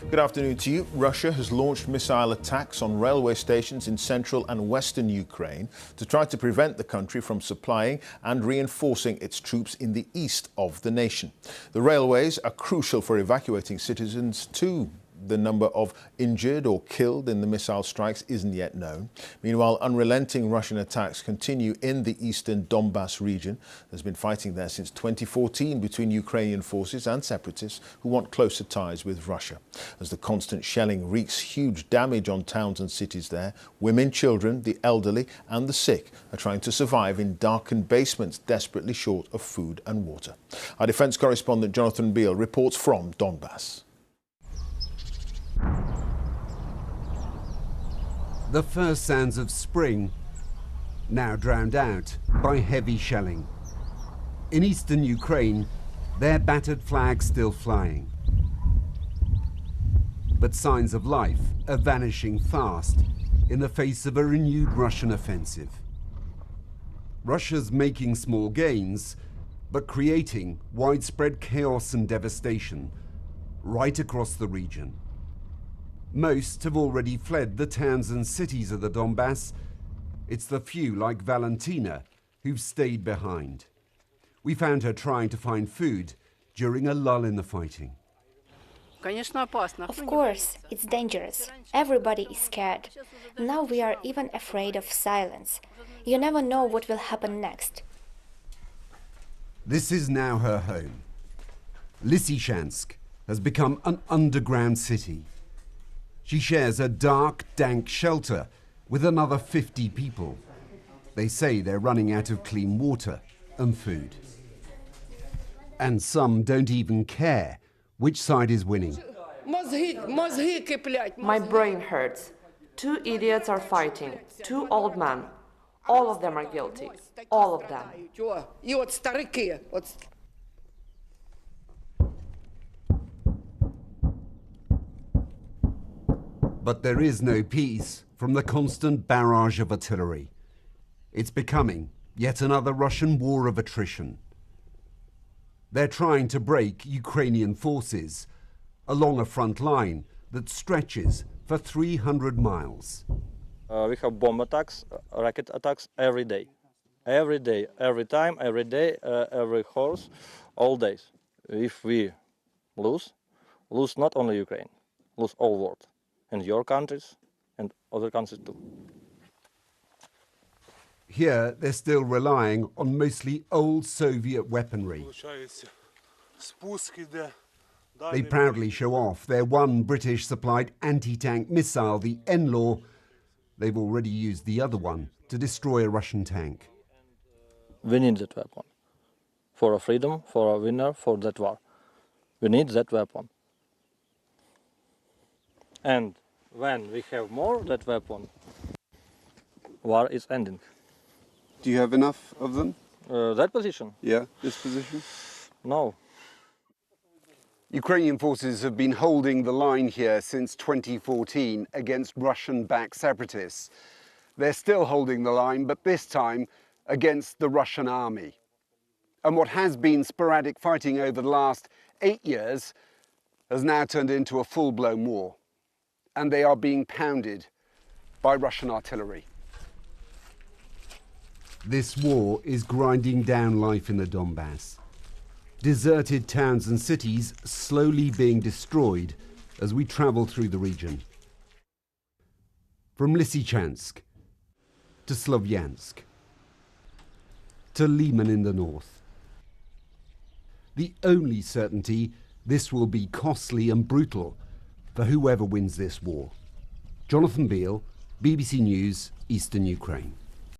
Good afternoon to you. Russia has launched missile attacks on railway stations in central and western Ukraine to try to prevent the country from supplying and reinforcing its troops in the east of the nation. The railways are crucial for evacuating citizens too. The number of injured or killed in the missile strikes isn't yet known. Meanwhile, unrelenting Russian attacks continue in the eastern Donbas region. There's been fighting there since 2014 between Ukrainian forces and separatists who want closer ties with Russia. As the constant shelling wreaks huge damage on towns and cities there, women, children, the elderly and the sick are trying to survive in darkened basements, desperately short of food and water. Our defence correspondent Jonathan Beale reports from Donbas. The first sounds of spring now drowned out by heavy shelling. In eastern Ukraine, their battered flags still flying. But signs of life are vanishing fast in the face of a renewed Russian offensive. Russia's making small gains, but creating widespread chaos and devastation right across the region. Most have already fled the towns and cities of the Donbas. It's the few, like Valentina, who've stayed behind. We found her trying to find food during a lull in the fighting. Of course, it's dangerous. Everybody is scared. Now we are even afraid of silence. You never know what will happen next. This is now her home. Lysychansk has become an underground city. She shares a dark, dank shelter with another 50 people. They say they're running out of clean water and food. And some don't even care which side is winning. My brain hurts. 2 idiots are fighting, 2 old men. All of them are guilty. All of them. But there is no peace from the constant barrage of artillery. It's becoming yet another Russian war of attrition. They're trying to break Ukrainian forces along a front line that stretches for 300 miles. We have bomb attacks, rocket attacks every day. Every day, every time, every day, every horse, all days. If we lose not only Ukraine, lose all world. And your countries and other countries too. Here, they're still relying on mostly old Soviet weaponry. They proudly show off their one British-supplied anti-tank missile, the N-Law. They've already used the other one to destroy a Russian tank. We need that weapon. For our freedom, for our winner, for that war. We need that weapon. And when we have more that weapon, war is ending. Do you have enough of them? That position? Yeah, this position? No. Ukrainian forces have been holding the line here since 2014 against Russian-backed separatists. They're still holding the line, but this time against the Russian army. And what has been sporadic fighting over the last 8 years has now turned into a full-blown war. And they are being pounded by Russian artillery. This war is grinding down life in the Donbas. Deserted towns and cities slowly being destroyed as we travel through the region. From Lysychansk to Slovyansk to Liman in the north. The only certainty, this will be costly and brutal for whoever wins this war. Jonathan Beale, BBC News, Eastern Ukraine.